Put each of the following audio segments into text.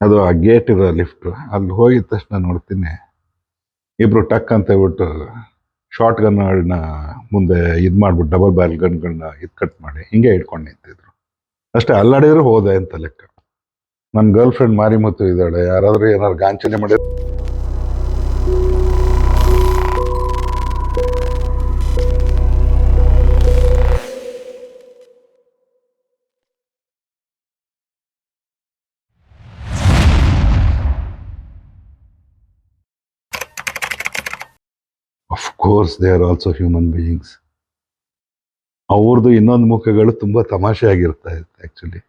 ಅದು ಆ ಗೇಟ್ ಇರೋ ಲಿಫ್ಟ್ ಅಲ್ಲಿ ಹೋಗಿದ ತಕ್ಷಣ ನೋಡ್ತೀನಿ ಇಬ್ರು ಟಕ್ ಅಂತ ಹೇಳ್ಬಿಟ್ಟು ಶಾರ್ಟ್ ಗನ್ಗಳನ್ನ ಮುಂದೆ ಇದು ಮಾಡ್ಬಿಟ್ಟು ಡಬಲ್ ಬ್ಯಾರಲ್ ಗನ್ಗಳನ್ನ ಇದು ಕಟ್ ಮಾಡಿ ಹಿಂಗೆ ಇಟ್ಕೊಂಡು ನಿಂತಿದ್ರು. ಅಷ್ಟೇ ಅಲ್ಲಾಡಿದ್ರು ಹೋದೆ ಅಂತ ಲೆಕ್ಕ. ನನ್ನ ಗರ್ಲ್ ಫ್ರೆಂಡ್ ಮಾರಿಮುತ್ತು ಇದ್ದಾಳೆ, ಯಾರಾದ್ರೂ ಏನಾದ್ರು ಗಾಂಚನೆ ಮಾಡಿ of course they are also human beings. ಅವ್ರದ್ದು ಇನ್ನೊಂದು ಮುಖಗಳು ತುಂಬಾ ತಮಾಷೆ ಆಗಿರ್ತಾ ಇತ್ತು actually.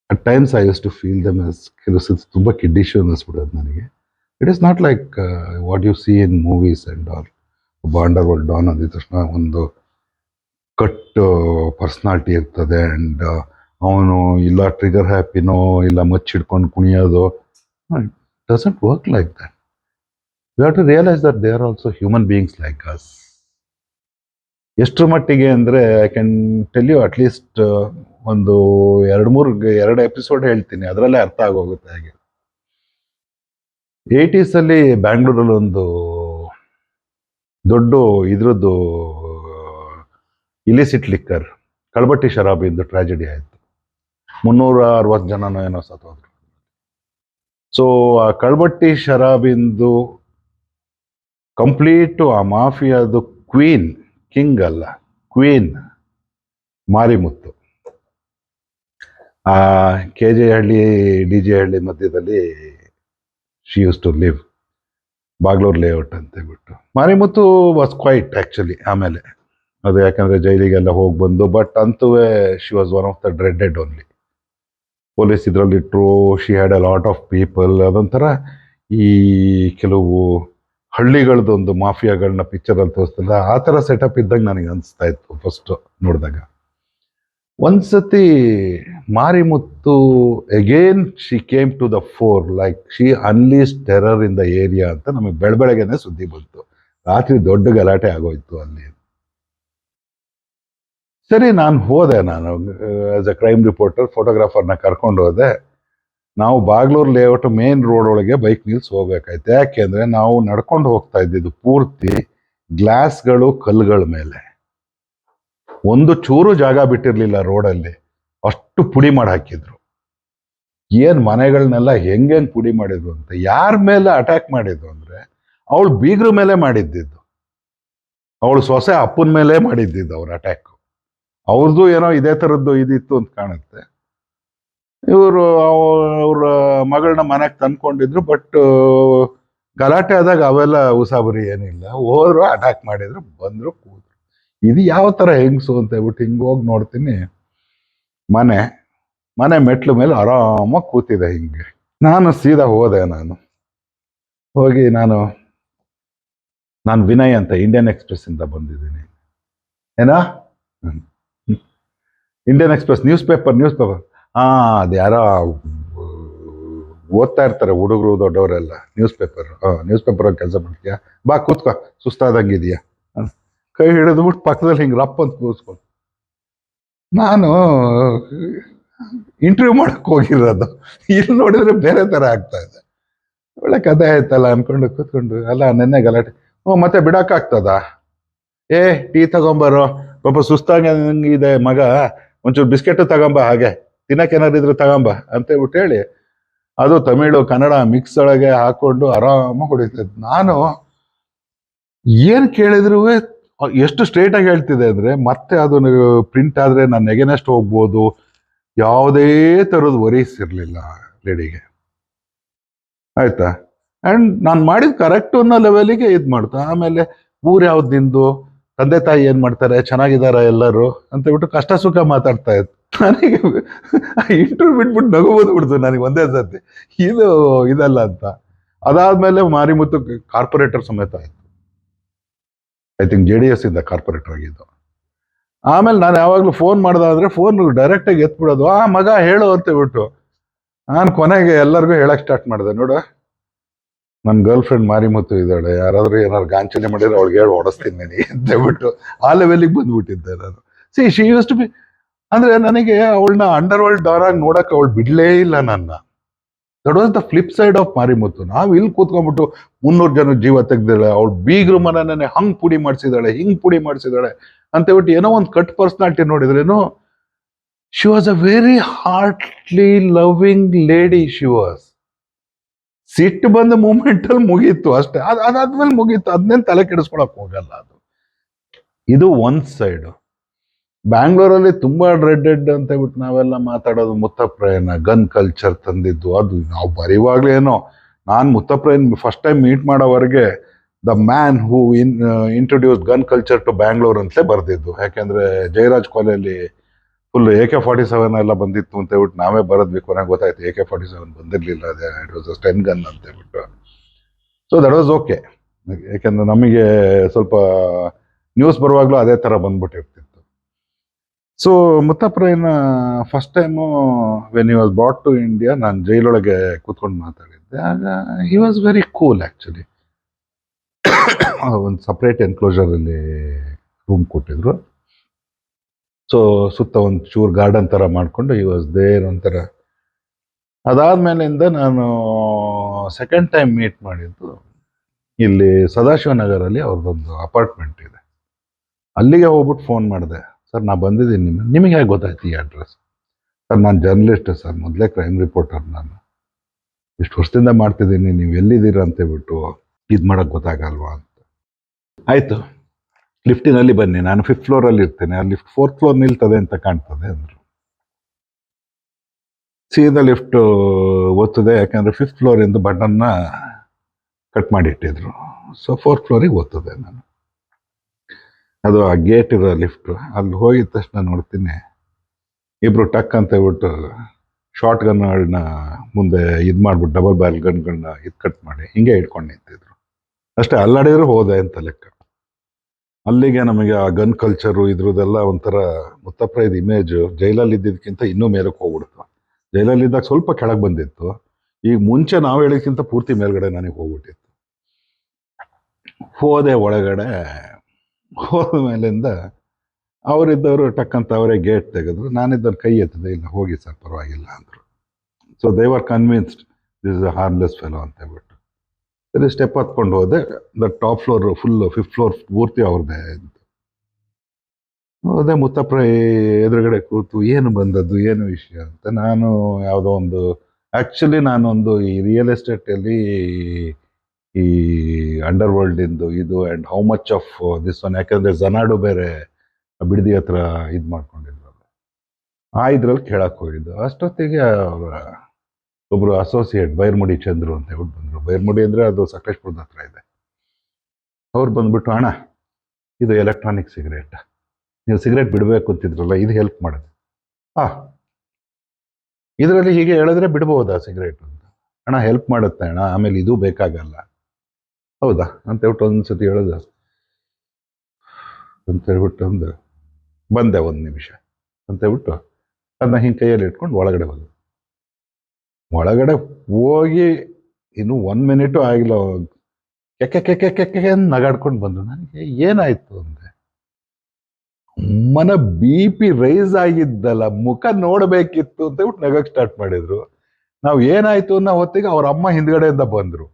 At times I use to feel them as ಕೆಲವು ತುಂಬಾ ಕಿಡ್ಡಿಶ್ ಅನ್ನಿಸ್ಬಿಡೋದು ನನಗೆ. It is not like what you see in movies and all. ಒಬ್ಬ ಅಂಡರ್ ವರ್ಲ್ಡ್ ಡಾನ್ ಅಂದಿದ ತಕ್ಷಣ ಒಂದು ಕಟ್ ಪರ್ಸ್ನಾಲಿಟಿ ಇರ್ತದೆ ಅಂಡ್ ಅವನು ಇಲ್ಲ ಟ್ರಿಗರ್ ಹ್ಯಾಪಿನೋ ಇಲ್ಲ ಮಚ್ಚಿಡ್ಕೊಂಡು ಕುಣಿಯೋದು. It doesn't work like that. You have to realise that they are also human beings like us. ಎಷ್ಟರ ಮಟ್ಟಿಗೆ ಅಂದರೆ I can tell you at least ಒಂದು ಎರಡು ಎಪಿಸೋಡ್ ಹೇಳ್ತೀನಿ, ಅದರಲ್ಲೇ ಅರ್ಥ ಆಗೋಗುತ್ತೆ ಹಾಗೆ. 80s ಅಲ್ಲಿ ಬ್ಯಾಂಗ್ಳೂರಲ್ಲಿ ಒಂದು ದೊಡ್ಡ ಇದ್ರದ್ದು ಇಲಿಸಿಟ್ ಲಿಕ್ಕರ್ ಕಳ್ಬಟ್ಟಿ ಶರಾಬಿಂದು ಟ್ರಾಜಿಡಿ ಆಯಿತು. 360 ಜನನೋ ಏನೋ ಸತ್ತೋದ್ರು. ಸೊ ಆ ಕಳ್ಬಟ್ಟಿ ಶರಾಬಿಂದು ಕಂಪ್ಲೀಟು ಆ ಮಾಫಿಯಾದು ಕ್ವೀನ್, ಕಿಂಗ್ ಅಲ್ಲ ಕ್ವೀನ್ ಮಾರಿಮುತ್ತು. ಆ KJ ಹಳ್ಳಿ DJ ಹಳ್ಳಿ ಮಧ್ಯದಲ್ಲಿ she used to live, Bagalur layout ಅಂತ ಹೇಳ್ಬಿಟ್ಟು. ಮಾರಿಮುತ್ತು ವಾಸ್ ಕ್ವೈಟ್ ಆ್ಯಕ್ಚುಲಿ ಆಮೇಲೆ ಅದು, ಯಾಕಂದರೆ ಜೈಲಿಗೆಲ್ಲ ಹೋಗಿ ಬಂದು. ಬಟ್ ಅಂತೂ she was one of the dreaded only. Police ಇದರಲ್ಲಿಟ್ಟರು, she had a lot of people. ಅದೊಂಥರ ಈ ಕೆಲವು ಹಳ್ಳಿಗಳದೊಂದು ಮಾಫಿಯಾಗಳನ್ನ ಪಿಕ್ಚರಲ್ಲಿ ತೋರಿಸ್ತಲ್ಲ, ಆ ಥರ ಸೆಟಪ್ ಇದ್ದಂಗೆ ನನಗೆ ಅನಿಸ್ತಾ ಇತ್ತು ಫಸ್ಟ್ ನೋಡಿದಾಗ. ಒಂದ್ಸತಿ Marimuttu again she came to the fore, like she unleash terror in the area ಅಂತ ನಮಗೆ ಬೆಳಬೆಳಗ್ಗೆನೆ ಸುದ್ದಿ ಬಂತು. ರಾತ್ರಿ ದೊಡ್ಡ ಗಲಾಟೆ ಆಗೋಯ್ತು ಅಲ್ಲಿ. ಸರಿ ನಾನು ಆಸ್ ಅ ಕ್ರೈಮ್ ರಿಪೋರ್ಟರ್ ಫೋಟೋಗ್ರಾಫರ್ನ ಕರ್ಕೊಂಡು ಹೋದೆ. ನಾವು ಬಾಗ್ಲೂರು ಲೇಔಟ್ ಮೇನ್ ರೋಡ್ ಒಳಗೆ ಬೈಕ್ ನಿಲ್ಸಿ ಹೋಗ್ಬೇಕಾಯ್ತು. ಯಾಕೆಂದ್ರೆ ನಾವು ನಡ್ಕೊಂಡು ಹೋಗ್ತಾ ಇದ್ದಿದ್ದು ಪೂರ್ತಿ ಗ್ಲಾಸ್ಗಳು ಕಲ್ಲುಗಳ ಮೇಲೆ. ಒಂದು ಚೂರು ಜಾಗ ಬಿಟ್ಟಿರ್ಲಿಲ್ಲ ರೋಡಲ್ಲಿ, ಅಷ್ಟು ಪುಡಿ ಮಾಡಿ ಹಾಕಿದ್ರು. ಏನ್ ಮನೆಗಳನ್ನೆಲ್ಲ ಹೆಂಗೆ ಪುಡಿ ಮಾಡಿದ್ರು ಅಂತ. ಯಾರ ಮೇಲೆ ಅಟ್ಯಾಕ್ ಮಾಡಿದ್ರು ಅಂದ್ರೆ ಅವಳು ಬೀಗ್ರ ಮೇಲೆ ಮಾಡಿದ್ದಿದ್ದು, ಅವಳು ಸೊಸೆ ಅಪ್ಪನ ಮೇಲೆ ಮಾಡಿದ್ದಿದ್ದು ಅವ್ರ ಅಟ್ಯಾಕ್. ಅವ್ರದ್ದು ಏನೋ ಇದೇ ಥರದ್ದು ಇದಿತ್ತು ಅಂತ ಕಾಣುತ್ತೆ. ಇವರು ಅವ್ರ ಮಗಳನ್ನ ಮನೆಗೆ ತಂದ್ಕೊಂಡಿದ್ರು. ಬಟ್ ಗಲಾಟೆ ಆದಾಗ ಅವೆಲ್ಲ ಉಸಾಬರಿ ಏನಿಲ್ಲ. ಹೋದ್ರು, ಅಟ್ಯಾಕ್ ಮಾಡಿದ್ರು, ಬಂದ್ರು, ಕೂದ್ರು. ಇದು ಯಾವ ಥರ ಹೆಂಗಸು ಅಂತ ಹೇಳ್ಬಿಟ್ಟು ಹಿಂಗೆ ಹೋಗಿ ನೋಡ್ತೀನಿ, ಮನೆ ಮೆಟ್ಲು ಮೇಲೆ ಆರಾಮಾಗಿ ಕೂತಿದೆ ಹಿಂಗೆ. ನಾನು ಸೀದಾ ಹೋದೆ. ಹೋಗಿ ನಾನು ವಿನಯ್ ಅಂತ ಇಂಡಿಯನ್ ಎಕ್ಸ್ಪ್ರೆಸ್ ಇಂದ ಬಂದಿದ್ದೀನಿ. ಏನಾ ಇಂಡಿಯನ್ ಎಕ್ಸ್ಪ್ರೆಸ್ ನ್ಯೂಸ್ ಪೇಪರ್ ಅದು ಯಾರೋ ಓದ್ತಾ ಇರ್ತಾರೆ ಹುಡುಗರು ದೊಡ್ಡವರೆಲ್ಲ ನ್ಯೂಸ್ ಪೇಪರ್ ಕೆಲಸ ಮಾಡ್ತೀಯಾ, ಬಾ ಕೂತ್ಕೋ, ಸುಸ್ತಾದಂಗಿದೆಯಾ, ಕೈ ಹಿಡಿದ್ಬಿಟ್ಟು ಪಕ್ಕದಲ್ಲಿ ಹಿಂಗೆ ರಪ್ಪ ಅಂತ ಕೂರಿಸ್ಕೊಂಡು. ನಾನು ಇಂಟರ್ವ್ಯೂ ಮಾಡಕ್ಕೆ ಹೋಗಿರೋದು, ಇಲ್ಲಿ ನೋಡಿದ್ರೆ ಬೇರೆ ಥರ ಆಗ್ತಾ ಇದೆ. ಒಳ್ಳೆ ಕಥೆ ಆಯ್ತಲ್ಲ ಅನ್ಕೊಂಡು ಕೂತ್ಕೊಂಡು. ಅಲ್ಲ ನೆನ್ನೆ ಗಲಾಟೆ, ಮತ್ತೆ ಬಿಡಕ್ಕಾಗ್ತದ? ಟೀ ತಗೊಂಬರೋ, ಪಾಪ ಸುಸ್ತಾಗಿದೆ ಮಗ, ಒಂಚೂರು ಬಿಸ್ಕೆಟ್ ತಗೊಂಬ, ಹಾಗೆ ತಿನ್ನಕ್ಕೆ ಏನಾದ್ರು ಇದ್ರೆ ತಗೊಂಬ ಅಂತ ಹೇಳ್ಬಿಟ್ಟು ಹೇಳಿ, ಅದು ತಮಿಳು ಕನ್ನಡ ಮಿಕ್ಸ್ ಒಳಗೆ ಹಾಕೊಂಡು ಆರಾಮಾಗಿ ಹೊಡಿತದೆ. ನಾನು ಏನ್ ಕೇಳಿದ್ರು ಎಷ್ಟು ಸ್ಟ್ರೇಟ್ ಆಗಿ ಹೇಳ್ತಿದೆ ಅಂದ್ರೆ, ಮತ್ತೆ ಅದು ಪ್ರಿಂಟ್ ಆದ್ರೆ ನಾನು ಎಗೇನೆಸ್ಟ್ ಹೋಗ್ಬೋದು, ಯಾವುದೇ ಥರದ ವರೀಸ್ ಇರಲಿಲ್ಲ ಲೇಡಿಗೆ. ಆಯ್ತಾ? ಅಂಡ್ ನಾನು ಮಾಡಿದ ಕರೆಕ್ಟ್ ಅನ್ನೋ ಲೆವೆಲಿಗೆ ಇದು ಮಾಡ್ತಾ. ಆಮೇಲೆ ಊರು ಯಾವ್ದು ನಿಂದು, ತಂದೆ ತಾಯಿ ಏನ್ ಮಾಡ್ತಾರೆ, ಚೆನ್ನಾಗಿದಾರ ಎಲ್ಲರೂ ಅಂತ ಹೇಳ್ಬಿಟ್ಟು ಕಷ್ಟ ಸುಖ ಮಾತಾಡ್ತಾ ಇತ್ತು. ನನಗೆ ಇಂಟರ್ವ್ಯೂ ಬಿಟ್ಬಿಟ್ಟು ನಗು ಬಂದ್ಬಿಡ್ತು ನನಗೆ ಒಂದೇ ಸರ್ತಿ, ಇದಲ್ಲ ಅಂತ. ಅದಾದ್ಮೇಲೆ ಮಾರಿಮುತ್ತು ಕಾರ್ಪೊರೇಟರ್ ಸಮೇತ ಆಯ್ತು. ಐ ಥಿಂಕ್ JDS ಇಂದ ಕಾರ್ಪೊರೇಟರ್ ಆಗಿದ್ದು. ಆಮೇಲೆ ನಾನು ಯಾವಾಗ್ಲೂ ಫೋನ್ ಮಾಡ್ದಾದ್ರೆ ಫೋನ್ ಡೈರೆಕ್ಟ್ ಆಗಿ ಎತ್ಬಿಡೋದು, ಮಗ ಹೇಳು ಅಂತ ಹೇಳ್ಬಿಟ್ಟು. ನಾನು ಕೊನೆಗೆ ಎಲ್ಲರಿಗೂ ಹೇಳಕ್ ಸ್ಟಾರ್ಟ್ ಮಾಡಿದೆ, ನೋಡು ನನ್ನ ಗರ್ಲ್ ಫ್ರೆಂಡ್ ಮಾರಿಮುತ್ತು ಇದ್ದಾಳೆ, ಯಾರಾದ್ರೂ ಏನಾದ್ರು ಗಾಂಚನೆ ಮಾಡಿದ್ರೆ ಅವಳಿಗೆ ಹೇಳಿ ಓಡಿಸ್ತೀನಿ ನನಗೆ ಅಂತ ಹೇಳ್ಬಿಟ್ಟು ಆ ಲೆವೆಲಿಗೆ ಬಂದ್ಬಿಟ್ಟಿದ್ದೆ ನಾನು. ಶಿ ಯೂಸ್ ಟು ಬಿ, ಅಂದ್ರೆ ನನಗೆ ಅವಳನ್ನ ಅಂಡರ್ ವರ್ಲ್ಡ್ ಡಾರ್ ಆಗಿ ನೋಡಕ್ ಅವಳು ಬಿಡ್ಲೇ ಇಲ್ಲ ನನ್ನ. That was the flip side of Marimuthu. ನಾವು ಇಲ್ಲಿ ಕೂತ್ಕೊಂಡ್ಬಿಟ್ಟು 300 ಜನ ಜೀವ ತೆಗ್ದಿದ್ದಾಳೆ, ಅವಳು ಬೀಗ್ರ ಮನನೇ ಹಂಗ್ ಪುಡಿ ಮಾಡಿಸಿದಾಳೆ, ಹಿಂಗ್ ಪುಡಿ ಮಾಡಿಸಿದಾಳೆ ಅಂತ ಹೇಳ್ಬಿಟ್ಟು ಏನೋ ಒಂದು ಕಟ್ ಪರ್ಸನಾಲಿಟಿ ನೋಡಿದ್ರೇನು, she was a very heartily loving lady. She was. ಸಿಟ್ಟು ಬಂದ ಮೂಮೆಂಟ್ ಅಲ್ಲಿ ಮುಗೀತು ಅಷ್ಟೇ, ಅದಾದ್ಮೇಲೆ ಮುಗೀತು, ಅದನ್ನೇನು ತಲೆ ಕೆಡಿಸ್ಕೊಳಕ್ ಹೋಗಲ್ಲ. ಅದು ಇದು ಒಂದ್ ಸೈಡ್. ಬ್ಯಾಂಗ್ಳೂರಲ್ಲಿ ತುಂಬಾ ಡ್ರೆಡೆಡ್ ಅಂತ ಹೇಳ್ಬಿಟ್ಟು ನಾವೆಲ್ಲ ಮಾತಾಡೋದು ಮುತ್ತಪ್ರಾಯನ ಗನ್ ಕಲ್ಚರ್ ತಂದಿದ್ದು. ಅದು ನಾವು ಬರೀವಾಗ್ಲೇನೋ, ನಾನು ಮುತ್ತಪ್ರಾಯನ್ ಫಸ್ಟ್ ಟೈಮ್ ಮೀಟ್ ಮಾಡೋವರೆಗೆ the man who introduce gun culture to Bangalore ಅಂತಲೇ ಬರ್ದಿದ್ದು. ಯಾಕೆಂದ್ರೆ ಜಯರಾಜ್ ಕಾಲೇಜಲ್ಲಿ ಫುಲ್ AK-47 ಎಲ್ಲ ಬಂದಿತ್ತು ಅಂತ ಹೇಳ್ಬಿಟ್ಟು ನಾವೇ ಬರೋದ್ವಿ. ಕೊನೆಗೆ ಗೊತ್ತಾಯ್ತು AK-47 ಬಂದಿರ್ಲಿಲ್ಲ, ಅದೇ ಇಟ್ ವಾಸ್ ಅ 10 ಗನ್ ಅಂತ ಹೇಳ್ಬಿಟ್ಟು. ಸೊ ದಟ್ ವಾಸ್ ಓಕೆ, ಯಾಕೆಂದ್ರೆ ನಮಗೆ ಸ್ವಲ್ಪ ನ್ಯೂಸ್ ಬರುವಾಗಲೂ ಅದೇ ಥರ ಬಂದ್ಬಿಟ್ಟಿರ್ತಿತ್ತು. ಸೊ ಮುತ್ತಪ್ರಾಯನ first time when he was brought to India, ನಾನು ಜೈಲೊಳಗೆ ಕೂತ್ಕೊಂಡು ಮಾತಾಡಿದ್ದೆ. ಆಗ he was very cool actually. ಒಂದು ಸಪ್ರೇಟ್ ಎನ್ಕ್ಲೋಜರಲ್ಲಿ ರೂಮ್ ಕೊಟ್ಟಿದ್ರು. ಸೊ ಸುತ್ತ ಒಂದು ಚೂರು ಗಾರ್ಡನ್ ಥರ ಮಾಡಿಕೊಂಡು ಹಿ ವಾಸ್ ದೇರ್ ಒಂಥರ. ಅದಾದ್ಮೇಲಿಂದ ನಾನು ಸೆಕೆಂಡ್ ಟೈಮ್ ಮೀಟ್ ಮಾಡಿದ್ದು ಇಲ್ಲಿ ಸದಾಶಿವನಗರಲ್ಲಿ ಅವ್ರದ್ದೊಂದು ಅಪಾರ್ಟ್ಮೆಂಟ್ ಇದೆ. ಅಲ್ಲಿಗೆ ಹೋಗ್ಬಿಟ್ಟು ಫೋನ್ ಮಾಡಿದೆ, ಸರ್ ನಾ ಬಂದಿದ್ದೀನಿ, ನಿಮಗೆ ಹೇಗೆ ಗೊತ್ತಾಯ್ತು ಈ ಅಡ್ರೆಸ್? ಸರ್ ನಾನು ಜರ್ನಲಿಸ್ಟ್ ಸರ್, ಮೊದಲೇ ಕ್ರೈಮ್ ರಿಪೋರ್ಟರ್, ನಾನು ಇಷ್ಟು ವರ್ಷದಿಂದ ಮಾಡ್ತಿದ್ದೀನಿ, ನೀವು ಎಲ್ಲಿದ್ದೀರಾ ಅಂತ ಹೇಳ್ಬಿಟ್ಟು ಇದು ಮಾಡೋಕ್ಕೆ ಗೊತ್ತಾಗಲ್ವಾ ಅಂತ. ಆಯಿತು, ಲಿಫ್ಟಿನಲ್ಲಿ ಬನ್ನಿ, ನಾನು 5th ಫ್ಲೋರಲ್ಲಿ ಇರ್ತೇನೆ, ಆ ಲಿಫ್ಟ್ 4th ಫ್ಲೋರ್ ನಿಲ್ತದೆ ಅಂತ ಕಾಣ್ತದೆ ಅಂದರು. ಸೀದಾ ಲಿಫ್ಟ್ ಓದ್ತದೆ, ಯಾಕಂದರೆ 5th ಫ್ಲೋರಿಂದ ಬಟನ್ನ ಕಟ್ ಮಾಡಿ ಇಟ್ಟಿದ್ರು. ಸೊ 4th ಫ್ಲೋರಿಗೆ ಓದ್ತದೆ ನಾನು. ಅದು ಆ ಗೇಟ್ ಇರೋ ಲಿಫ್ಟ್, ಅಲ್ಲಿ ಹೋಗಿದ ತಕ್ಷಣ ನೋಡ್ತೀನಿ ಇಬ್ರು ಟಕ್ ಅಂತ ಹೇಳ್ಬಿಟ್ಟು ಶಾರ್ಟ್ ಗನ್ನ ಮುಂದೆ ಇದು ಮಾಡ್ಬಿಟ್ಟು ಡಬಲ್ ಬ್ಯಾರಲ್ ಗನ್ಗಳನ್ನ ಇದು ಕಟ್ ಮಾಡಿ ಹಿಂಗೆ ಇಟ್ಕೊಂಡು ನಿಂತಿದ್ರು. ಅಷ್ಟೇ, ಅಲ್ಲಾಡಿದ್ರು ಹೋದೆ ಅಂತ ಲೆಕ್ಕ. ಅಲ್ಲಿಗೆ ನಮಗೆ ಆ ಗನ್ ಕಲ್ಚರು ಇದ್ರದ್ದೆಲ್ಲ ಒಂಥರ ಮುತ್ತಪ್ರಾಯದ ಇಮೇಜು ಜೈಲಲ್ಲಿ ಇದ್ದಿದ್ದಕ್ಕಿಂತ ಇನ್ನೂ ಮೇಲಕ್ಕೆ ಹೋಗ್ಬಿಡ್ತು. ಜೈಲಲ್ಲಿದ್ದಾಗ ಸ್ವಲ್ಪ ಕೆಳಗೆ ಬಂದಿತ್ತು, ಈಗ ಮುಂಚೆ ನಾವು ಹೇಳಿದ್ಕಿಂತ ಪೂರ್ತಿ ಮೇಲ್ಗಡೆ ನನಗೆ ಹೋಗ್ಬಿಟ್ಟಿತ್ತು. ಹೋದೆ ಒಳಗಡೆ, ಹೋದ ಮೇಲಿಂದ ಅವರಿದ್ದವರು ಟಕ್ಕಂತ ಅವರೇ ಗೇಟ್ ತೆಗೆದ್ರು. ನಾನಿದ್ದವ್ರು ಕೈ ಎತ್ತದೆ, ಇಲ್ಲ ಹೋಗಿ ಸರ್ ಪರವಾಗಿಲ್ಲ ಅಂದರು. So they were convinced this is a harmless fellow ಅಂತ ಹೇಳ್ಬಿಟ್ಟು. ಸರಿ, ಸ್ಟೆಪ್ ಹತ್ಕೊಂಡು ಹೋದೆ. The top floor full 5th floor ಪೂರ್ತಿ ಅವ್ರದ್ದೇ ಅಂತ ಹೋದೆ. ಮುತ್ತಪ್ರಾಯ ಎದುರುಗಡೆ ಕೂತು ಏನು ಬಂದದ್ದು, ಏನು ವಿಷಯ ಅಂತ. ನಾನು ಯಾವುದೋ ಒಂದು, ಆ್ಯಕ್ಚುಲಿ ನಾನೊಂದು ಈ ರಿಯಲ್ ಎಸ್ಟೇಟಲ್ಲಿ ಈ ಅಂಡರ್ ವರ್ಲ್ಡಿಂದು ಇದು and how much of this one, ಯಾಕಂದರೆ ಜನಾಡು ಬೇರೆ ಬಿಡದಿ ಹತ್ರ ಇದು ಮಾಡ್ಕೊಂಡಿದ್ರಲ್ಲ, ಆ ಇದ್ರಲ್ಲಿ ಕೇಳಕ್ಕೆ ಹೋಗಿದ್ದು. ಅಷ್ಟೊತ್ತಿಗೆ ಅವರ ಒಬ್ಬರು ಅಸೋಸಿಯೇಟ್ ಬೈರ್ಮುಡಿ ಚಂದ್ರು ಅಂತ ಹೇಳ್ಬಿಟ್ಟು ಬಂದರು. ಬೈರ್ಮುಡಿ ಅಂದರೆ ಅದು ಸಕಲೇಶ್ಪುರದ ಹತ್ರ ಇದೆ. ಅವ್ರು ಬಂದ್ಬಿಟ್ಟು, ಅಣ್ಣ ಇದು ಎಲೆಕ್ಟ್ರಾನಿಕ್ ಸಿಗರೇಟ್, ನೀವು ಸಿಗರೇಟ್ ಬಿಡಬೇಕು ಅಂತಿದ್ರಲ್ಲ, ಇದು ಹೆಲ್ಪ್ ಮಾಡೋದು. ಇದರಲ್ಲಿ ಹೀಗೆ ಹೇಳಿದ್ರೆ ಬಿಡ್ಬೋದಾ ಸಿಗರೇಟ್ ಅಂತ? ಅಣ್ಣ ಹೆಲ್ಪ್ ಮಾಡುತ್ತೆ ಅಣ್ಣ, ಆಮೇಲೆ ಇದು ಬೇಕಾಗಲ್ಲ. ಹೌದಾ ಅಂತ ಹೇಳ್ಬಿಟ್ಟು ಒಂದ್ಸತಿ ಹೇಳೋದು ಅಂತ ಹೇಳ್ಬಿಟ್ಟು ಬಂದೆ 1 ನಿಮಿಷ ಅಂತ ಹೇಳ್ಬಿಟ್ಟು ಅದನ್ನ ಹಿಂಗೆ ಕೈಯಲ್ಲಿ ಇಟ್ಕೊಂಡು ಒಳಗಡೆ ಬಂದು, ಒಳಗಡೆ ಹೋಗಿ ಇನ್ನು 1 ಮಿನಿಟು ಆಗಿಲ್ಲ, ಕೆಕ್ಕೆ ನಗಾಡ್ಕೊಂಡು ಬಂದು. ನನಗೆ ಏನಾಯ್ತು ಅಂದೆ, ಮನ BP ರೈಸ್ ಆಗಿದ್ದಲ್ಲ, ಮುಖ ನೋಡ್ಬೇಕಿತ್ತು ಅಂತ ಹೇಳ್ಬಿಟ್ಟು ನಗಕ್ಕೆ ಸ್ಟಾರ್ಟ್ ಮಾಡಿದ್ರು. ನಾವು ಏನಾಯ್ತು ಅನ್ನೋ ಹೊತ್ತಿಗೆ ಅವ್ರ ಅಮ್ಮ ಹಿಂದ್ಗಡೆಯಿಂದ ಬಂದ್ರು.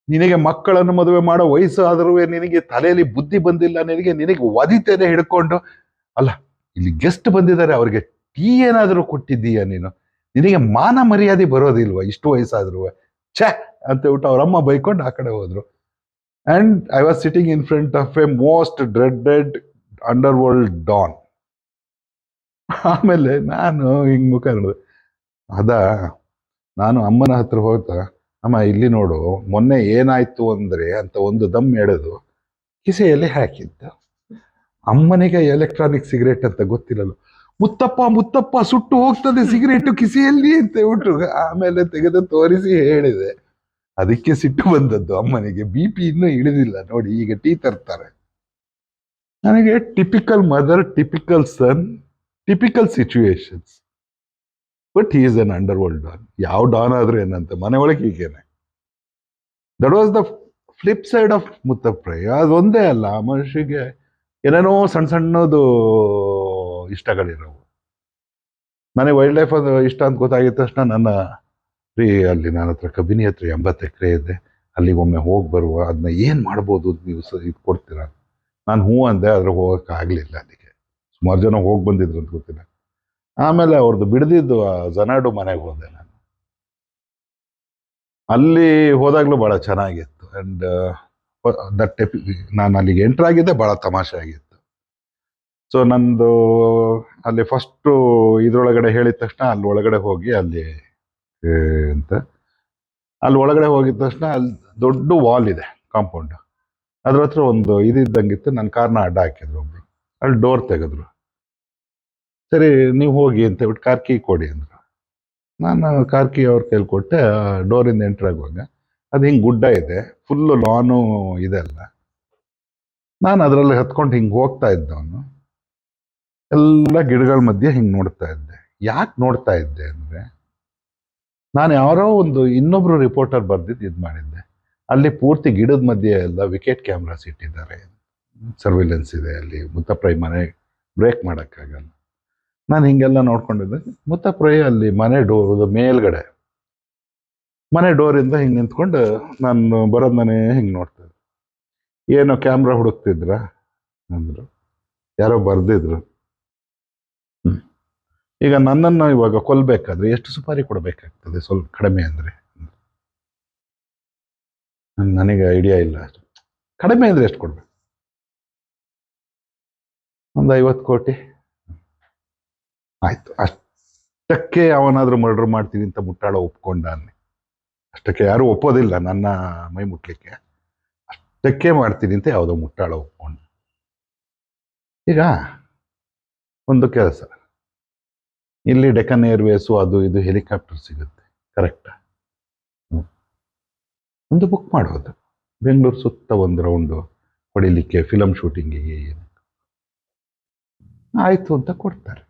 ನಿನಗೆ ಮಕ್ಕಳನ್ನು ಮದುವೆ ಮಾಡೋ ವಯಸ್ಸು ಆದರೂ ನಿನಗೆ ತಲೆಯಲ್ಲಿ ಬುದ್ಧಿ ಬಂದಿಲ್ಲ, ನಿನಗೆ ಒದಿತೇನೆ ಹಿಡ್ಕೊಂಡು. ಅಲ್ಲ, ಇಲ್ಲಿ ಗೆಸ್ಟ್ ಬಂದಿದ್ದಾರೆ, ಅವ್ರಿಗೆ ಟೀ ಏನಾದರೂ ಕೊಟ್ಟಿದ್ದೀಯಾ ನೀನು? ನಿನಗೆ ಮಾನ ಮರ್ಯಾದೆ ಬರೋದಿಲ್ವಾ ಇಷ್ಟು ವಯಸ್ಸಾದ್ರೂ? ಛೇ ಅಂತ ಹೇಳ್ಬಿಟ್ಟು ಅವ್ರಮ್ಮ ಬೈಕೊಂಡು ಆ ಕಡೆ ಹೋದ್ರು. And I was sitting in front of A most dreaded under world Don. ಆಮೇಲೆ ನಾನು ಹಿಂಗೆ ಮುಖ ನೋಡಿದೆ. ನಾನು ಅಮ್ಮನ ಹತ್ರ ಹೋಗ್ತಾ, ಅಮ್ಮ ಇಲ್ಲಿ ನೋಡು, ಮೊನ್ನೆ ಏನಾಯ್ತು ಅಂದ್ರೆ ಅಂತ ಒಂದು ದಮ್ ಎಳೆದು ಕಿಸೆಯಲ್ಲಿ ಹಾಕಿದ್ದ. ಅಮ್ಮನಿಗೆ ಎಲೆಕ್ಟ್ರಾನಿಕ್ ಸಿಗರೇಟ್ ಅಂತ ಗೊತ್ತಿರಲ್ಲ. ಮುತ್ತಪ್ಪ ಸುಟ್ಟು ಹೋಗ್ತದೆ ಸಿಗರೇಟು ಕಿಸೆಯಲ್ಲಿ ಅಂತ ಹೇಳ್ಬಿಟ್ಟು ಆಮೇಲೆ ತೆಗೆದು ತೋರಿಸಿ ಹೇಳಿದೆ. ಅದಕ್ಕೆ ಸಿಟ್ಟು ಬಂದದ್ದು ಅಮ್ಮನಿಗೆ. BP ಇನ್ನೂ ಇಳಿದಿಲ್ಲ ನೋಡಿ, ಈಗ ಟೀ ತರ್ತಾರೆ. ನನಗೆ typical mother, typical sun, typical situations. But he is an under world Don. ಯಾವ ಡಾನ್ ಆದ್ರೂ ಏನಂತ, ಮನೆ ಒಳಗೆ ಹೀಗೇನೆ. That was the flip side of Muthappa Rai. ಅದೊಂದೇ ಅಲ್ಲ, ಮನುಷ್ಯಗೆ ಏನೇನೋ ಸಣ್ಣ ಸಣ್ಣದು ಇಷ್ಟಗಳಿರೋವು. ನನಗೆ ವೈಲ್ಡ್ ಲೈಫ್ ಅದು ಇಷ್ಟ ಅಂತ ಗೊತ್ತಾಗಿದ ತಕ್ಷಣ ನನ್ನ ರೀ ಅಲ್ಲಿ ನನ್ನ ಹತ್ರ ಕಬಿನಿ ಹತ್ರ 80 ಎಕರೆ ಇದೆ, ಅಲ್ಲಿಗೆ ಒಮ್ಮೆ ಹೋಗಿ ಬರುವ, ಅದನ್ನ ಏನು ಮಾಡ್ಬೋದು ನೀವು ಇದು ಕೊಡ್ತೀರಾ? ನಾನು ಹ್ಞೂ ಅಂದೆ, ಆದ್ರೆ ಹೋಗಕ್ಕೆ ಆಗಲಿಲ್ಲ. ಅಲ್ಲಿಗೆ ಸುಮಾರು ಜನ ಹೋಗಿ ಬಂದಿದ್ರು ಅಂತ ಗೊತ್ತಿಲ್ಲ. ಆಮೇಲೆ ಅವ್ರದ್ದು ಬಿಡದಿದ್ದು ಜನಾಡು ಮನೆಗೆ ಹೋದೆ ನಾನು. ಅಲ್ಲಿ ಹೋದಾಗ್ಲೂ ಬಹಳ ಚೆನ್ನಾಗಿತ್ತು. ಅಂಡ್ ದಟ್ ನಾನು ಅಲ್ಲಿಗೆ ಎಂಟರ್ ಆಗಿದ್ದೆ ಬಹಳ ತಮಾಷೆ ಆಗಿತ್ತು. ಸೊ ನಂದು ಅಲ್ಲಿ ಫಸ್ಟು ಇದ್ರೊಳಗಡೆ ಹೇಳಿದ ತಕ್ಷಣ ಅಲ್ಲಿ ಒಳಗಡೆ ಹೋಗಿ ಅಲ್ಲಿ ಅಂತ ಅಲ್ಲಿ ಒಳಗಡೆ ಹೋಗಿದ ತಕ್ಷಣ ಅಲ್ಲಿ ದೊಡ್ಡ ವಾಲ್ ಇದೆ, ಕಾಂಪೌಂಡ್. ಅದ್ರ ಹತ್ರ ಒಂದು ಇದ್ದಂಗಿತ್ತು. ನನ್ನ ಕಾರ್ನ ಅಡ್ಡ ಹಾಕಿದ್ರು ಒಬ್ರು, ಅಲ್ಲಿ ಡೋರ್ ತೆಗೆದ್ರು. ಸರಿ ನೀವು ಹೋಗಿ ಅಂತ ಹೇಳ್ಬಿಟ್ಟು ಕಾರ್ ಕೀ ಕೊಡಿ ಅಂದ್ರು. ನಾನು ಕಾರ್ ಕೀ ಅವ್ರ ಕೈಲಿ ಕೊಟ್ಟೆ. ಡೋರಿಂದ ಎಂಟರ್ ಆಗುವಾಗ ಅದು ಹಿಂಗೆ ಗುಡ್ಡ ಇದೆ, ಫುಲ್ಲು ಲಾನು ಇದೆ ಅಲ್ಲ. ನಾನು ಅದರಲ್ಲಿ ಹತ್ಕೊಂಡು ಹಿಂಗೆ ಹೋಗ್ತಾ ಇದ್ದವನು. ಎಲ್ಲ ಗಿಡಗಳ ಮಧ್ಯೆ ಹಿಂಗೆ ನೋಡ್ತಾ ಇದ್ದೆ. ಯಾಕೆ ನೋಡ್ತಾ ಇದ್ದೆ ಅಂದರೆ, ನಾನು ಯಾರೋ ಒಂದು ಇನ್ನೊಬ್ರು ರಿಪೋರ್ಟರ್ ಬರ್ದಿದ್ದು ಇದು ಮಾಡಿದ್ದೆ. ಅಲ್ಲಿ ಪೂರ್ತಿ ಗಿಡದ ಮಧ್ಯೆ ಎಲ್ಲ ವಿಕೆಟ್ ಕ್ಯಾಮ್ರಾಸ್ ಇಟ್ಟಿದ್ದಾರೆ, ಸರ್ವಿಲೆನ್ಸ್ ಇದೆ ಅಲ್ಲಿ. ಮುತ್ತಪ್ರೈ ಮನೆ ಬ್ರೇಕ್ ಮಾಡೋಕ್ಕಾಗಲ್ಲ. ನಾನು ಹಿಂಗೆಲ್ಲ ನೋಡ್ಕೊಂಡಿದ್ದೆ. ಮುತ್ತಪ್ರೈ ಅಲ್ಲಿ ಮನೆ ಡೋರ್ ಮೇಲ್ಗಡೆ, ಮನೆ ಡೋರಿಂದ ಹಿಂಗೆ ನಿಂತ್ಕೊಂಡು ನಾನು ಬರೋದು ಮನೆ ಹಿಂಗೆ ನೋಡ್ತಾ ಇದ್ದೆ. ಏನೋ ಕ್ಯಾಮ್ರಾ ಹುಡುಕ್ತಿದ್ರ ಅಂದರು, ಯಾರೋ ಬರ್ದಿದ್ರು. ಈಗ ನನ್ನನ್ನು ಇವಾಗ ಕೊಲ್ಬೇಕಾದ್ರೆ ಎಷ್ಟು ಸುಪಾರಿ ಕೊಡಬೇಕಾಗ್ತದೆ? ಸ್ವಲ್ಪ ಕಡಿಮೆ ಅಂದರೆ ನನಗೆ ಐಡಿಯಾ ಇಲ್ಲ. ಕಡಿಮೆ ಅಂದರೆ ಎಷ್ಟು ಕೊಡ್ಬೇಕು? ಒಂದು 50 ಕೋಟಿ ಆಯ್ತು. ಅಷ್ಟಕ್ಕೆ ಅವನಾದ್ರೂ ಮರ್ಡರ್ ಮಾಡ್ತೀನಿ ಅಂತ ಮುಟ್ಟಾಳ ಒಪ್ಕೊಂಡ. ಅಷ್ಟಕ್ಕೆ ಯಾರು ಒಪ್ಪೋದಿಲ್ಲ ನನ್ನ ಮೈ ಮುಟ್ಲಿಕ್ಕೆ. ಅಷ್ಟಕ್ಕೆ ಮಾಡ್ತೀನಿ ಅಂತ ಯಾವುದೋ ಮುಟ್ಟಾಳ ಒಪ್ಕೊಂಡು. ಈಗ ಒಂದು ಕೆಲಸ, ಇಲ್ಲಿ ಡೆಕ್ಕನ್ ಏರ್ವೇಸು ಅದು ಇದು ಹೆಲಿಕಾಪ್ಟರ್ ಸಿಗುತ್ತೆ, ಕರೆಕ್ಟ್? ಒಂದು ಬುಕ್ ಮಾಡೋದು, ಬೆಂಗಳೂರು ಸುತ್ತ ಒಂದು ರೌಂಡು ಹೊಡಿಲಿಕ್ಕೆ, ಫಿಲಮ್ ಶೂಟಿಂಗಿಗೆ. ಏನು ಆಯಿತು ಅಂತ ಕೊಡ್ತಾರೆ.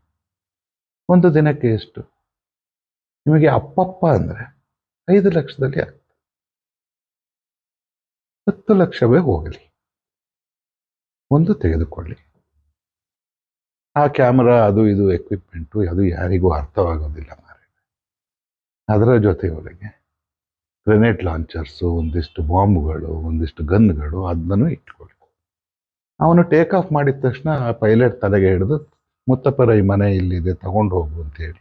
ಒಂದು ದಿನಕ್ಕೆ ಎಷ್ಟು? ನಿಮಗೆ ಅಪ್ಪಪ್ಪ ಅಂದರೆ 5 ಲಕ್ಷದಲ್ಲಿ ಆಗ್ತದೆ. 10 ಲಕ್ಷವೇ ಹೋಗಲಿ, ಒಂದು ತೆಗೆದುಕೊಳ್ಳಿ. ಆ ಕ್ಯಾಮ್ರಾ ಅದು ಇದು ಎಕ್ವಿಪ್ಮೆಂಟು ಅದು ಯಾರಿಗೂ ಅರ್ಥವಾಗೋದಿಲ್ಲ ಮಾರೆ. ಅದರ ಜೊತೆಯೊಳಗೆ ಗ್ರೆನೇಡ್ ಲಾಂಚರ್ಸು, ಒಂದಿಷ್ಟು ಬಾಂಬ್ಗಳು, ಒಂದಿಷ್ಟು ಗನ್ಗಳು, ಅದನ್ನು ಇಟ್ಕೊಳ್ಳಿ. ಅವನು ಟೇಕ್ ಆಫ್ ಮಾಡಿದ ತಕ್ಷಣ ಪೈಲಟ್ ತಲೆಗೆ ಹಿಡಿದು ಮುತ್ತಪ್ಪರೈ ಮನೆ ಇಲ್ಲಿದೆ ತಗೊಂಡು ಹೋಗು ಅಂತೇಳಿ.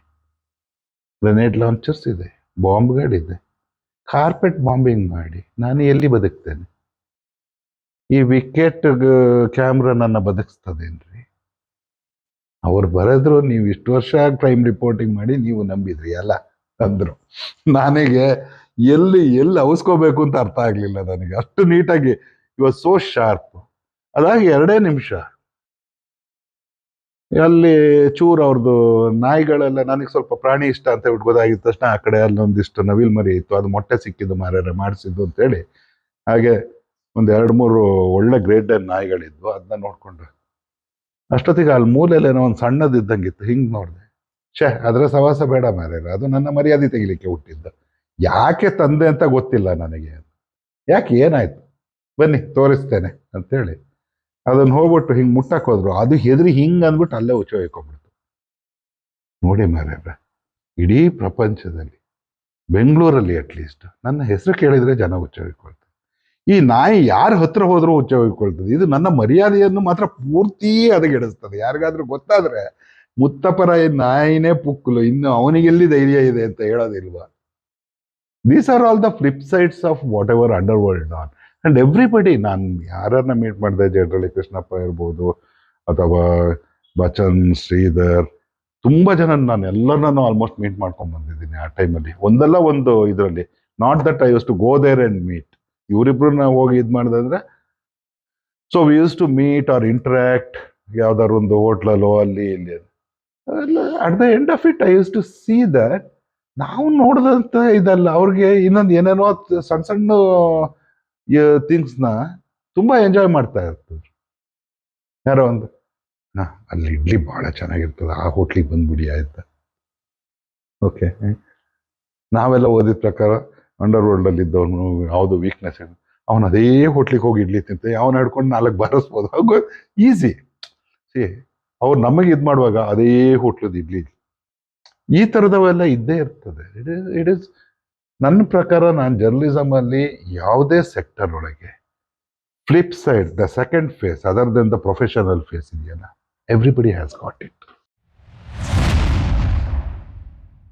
ಗ್ರೆನೇಡ್ ಲಾಂಚರ್ಸ್ ಇದೆ, ಬಾಂಬ್ಗಳಿದೆ. ಕಾರ್ಪೆಟ್ ಬಾಂಬಿಂಗ್ ಮಾಡಿ ನಾನು ಎಲ್ಲಿ ಬದುಕ್ತೇನೆ? ಈ ವಿಕೆಟ್ ಕ್ಯಾಮ್ರಾ ನನ್ನ ಬದುಕಿಸ್ತದೇನ್ರಿ? ಅವ್ರು ಬರೆದ್ರು, ನೀವು ಇಷ್ಟು ವರ್ಷ ಕ್ರೈಮ್ ರಿಪೋರ್ಟಿಂಗ್ ಮಾಡಿ ನೀವು ನಂಬಿದ್ರಿ ಅಲ್ಲ ಅಂದರು. ನನಗೆ ಎಲ್ಲಿ ಅವಸ್ಕೋಬೇಕು ಅಂತ ಅರ್ಥ ಆಗಲಿಲ್ಲ ನನಗೆ. ಅಷ್ಟು ನೀಟಾಗಿ ವಾಸ್ ಸೋ ಶಾರ್ಪ್. ಅದಾಗಿ 2 ನಿಮಿಷ ಅಲ್ಲಿ ಚೂರು ಅವ್ರದ್ದು ನಾಯಿಗಳೆಲ್ಲ, ನನಗೆ ಸ್ವಲ್ಪ ಪ್ರಾಣಿ ಇಷ್ಟ ಅಂತ ಗೊತ್ತಾಗಿದ್ದ ತಕ್ಷಣ ಆ ಕಡೆ ಅಲ್ಲೊಂದಿಷ್ಟು ನವಿಲ್ ಮರಿ ಇತ್ತು, ಅದು ಮೊಟ್ಟೆ ಸಿಕ್ಕಿದ್ದು ಮಾರ್ಯಾರೆ ಮಾಡಿಸಿದ್ದು ಅಂತೇಳಿ. ಹಾಗೆ ಒಂದು 2-3 ಒಳ್ಳೆ ಗ್ರೇಟ್ ಡೇನ್ ನಾಯಿಗಳಿದ್ವು, ಅದನ್ನ ನೋಡ್ಕೊಂಡು ಅಷ್ಟೊತ್ತಿಗೆ ಅಲ್ಲಿ ಮೂಲೆಯಲ್ಲೇನೋ ಒಂದು ಸಣ್ಣದಿದ್ದಂಗಿತ್ತು. ಹಿಂಗೆ ನೋಡಿದೆ, ಅದರ ಸವಾಸ ಬೇಡ ಮಾರ್ಯಾರೆ, ಅದು ನನ್ನ ಮರ್ಯಾದೆ ತೆಗಿಲಿಕ್ಕೆ ಹುಟ್ಟಿದ್ದು. ಯಾಕೆ ತಂದೆ ಅಂತ ಗೊತ್ತಿಲ್ಲ ನನಗೆ. ಯಾಕೆ ಏನಾಯ್ತು ಬನ್ನಿ ತೋರಿಸ್ತೇನೆ ಅಂತೇಳಿ ಅದನ್ನು ಹೋಗ್ಬಿಟ್ಟು ಹಿಂಗೆ ಮುಟ್ಟಕ್ಕೆ ಹೋದ್ರು. ಅದು ಹೆದರಿ ಹಿಂಗೆ ಅಂದ್ಬಿಟ್ಟು ಅಲ್ಲೇ ಹುಚ್ಚೋಯ್ಕೊಂಡ್ಬಿಡ್ತು. ನೋಡಿ ಮಾರ್ಯಾರ, ಇಡೀ ಪ್ರಪಂಚದಲ್ಲಿ, ಬೆಂಗಳೂರಲ್ಲಿ ಅಟ್ಲೀಸ್ಟ್ ನನ್ನ ಹೆಸರು ಕೇಳಿದ್ರೆ ಜನ ಹುಚ್ಚೋಯ್ಕೊಳ್ತಾರೆ. ಈ ನಾಯಿ ಯಾರ ಹತ್ರ ಹೋದ್ರೂ ಹುಚ್ಚೋಯ್ಕೊಳ್ತದೆ. ಇದು ನನ್ನ ಮರ್ಯಾದೆಯನ್ನು ಮಾತ್ರ ಪೂರ್ತಿ ಹದಗೆಡಿಸ್ತದೆ. ಯಾರಿಗಾದ್ರೂ ಗೊತ್ತಾದ್ರೆ ಮುತ್ತಪ್ಪರ ನಾಯಿನೇ ಪುಕ್ಕಲು, ಇನ್ನು ಅವನಿಗೆಲ್ಲಿ ಧೈರ್ಯ ಇದೆ ಅಂತ ಹೇಳೋದಿಲ್ವಾ? These are all the flip sides of whatever underworld on. And everybody, ನಾನು ಯಾರನ್ನ ಮೀಟ್ ಮಾಡಿದೆ, ಜನರಲಿ ಕೃಷ್ಣಪ್ಪ ಇರ್ಬೋದು ಅಥವಾ ಬಚನ್, ಶ್ರೀಧರ್, ತುಂಬ ಜನ ನಾನು ಎಲ್ಲರನ್ನೂ ಆಲ್ಮೋಸ್ಟ್ ಮೀಟ್ ಮಾಡ್ಕೊಂಡು ಬಂದಿದ್ದೀನಿ ಆ ಟೈಮಲ್ಲಿ. ಒಂದಲ್ಲ ಒಂದು ಇದರಲ್ಲಿ, not that I use to go there and meet. ಇವರಿಬ್ರನ್ನ ಹೋಗಿ ಇದು ಮಾಡಿದ್ರೆ, so we used to meet or interact ಯಾವ್ದಾದ್ರು ಒಂದು ಹೋಟ್ಲಲ್ಲೋ ಅಲ್ಲಿ ಇಲ್ಲಿ. At the end of it I use to see that ನಾವು ನೋಡಿದಂತ ಇದಲ್ಲ, ಅವ್ರಿಗೆ ಇನ್ನೊಂದು ಏನೇನೋ ಸಣ್ಣ ಸಣ್ಣ ಥಿಂಗ್ಸ್ನ ತುಂಬ ಎಂಜಾಯ್ ಮಾಡ್ತಾ ಇರ್ತಾರೆ. ಯಾರೋ ಒಂದು ಅಲ್ಲಿ ಇಡ್ಲಿ ಭಾಳ ಚೆನ್ನಾಗಿರ್ತದೆ, ಆ ಹೋಟ್ಲಿಗೆ ಬಂದ್ಬಿಡಿ ಆಯ್ತಾ. ಓಕೆ, ನಾವೆಲ್ಲ ಓದಿದ ಪ್ರಕಾರ ಅಂಡರ್ ವರ್ಲ್ಡಲ್ಲಿ ಇದ್ದವನು ಯಾವುದು ವೀಕ್ನೆಸ್ ಏನು, ಅವನು ಅದೇ ಹೋಟ್ಲಿಗೆ ಹೋಗಿ ಇಡ್ಲಿ ತಿಂತೆ, ಅವನು ಹಿಡ್ಕೊಂಡು 4 ಬಾರಿಸ್ಬೋದು, ಹಾಗೂ ಈಸಿ. ಸಿ, ಅವ್ರು ನಮಗೆ ಇದು ಮಾಡುವಾಗ ಅದೇ ಹೋಟ್ಲದ ಇಡ್ಲಿ, ಈ ಥರದವೆಲ್ಲ ಇದ್ದೇ ಇರ್ತದೆ. ಇಟ್ ಇಸ್ ನನ್ನ ಪ್ರಕಾರ ನಾನು ಜರ್ನಲಿಸಮ್ ಅಲ್ಲಿ ಯಾವುದೇ ಸೆಕ್ಟರ್ ಒಳಗೆ flip side the second face other than the professional face ಇದೆಯಲ್ಲ, ಎವ್ರಿಬಡಿ ಹ್ಯಾಸ್ ಗಾಟ್ ಇಟ್.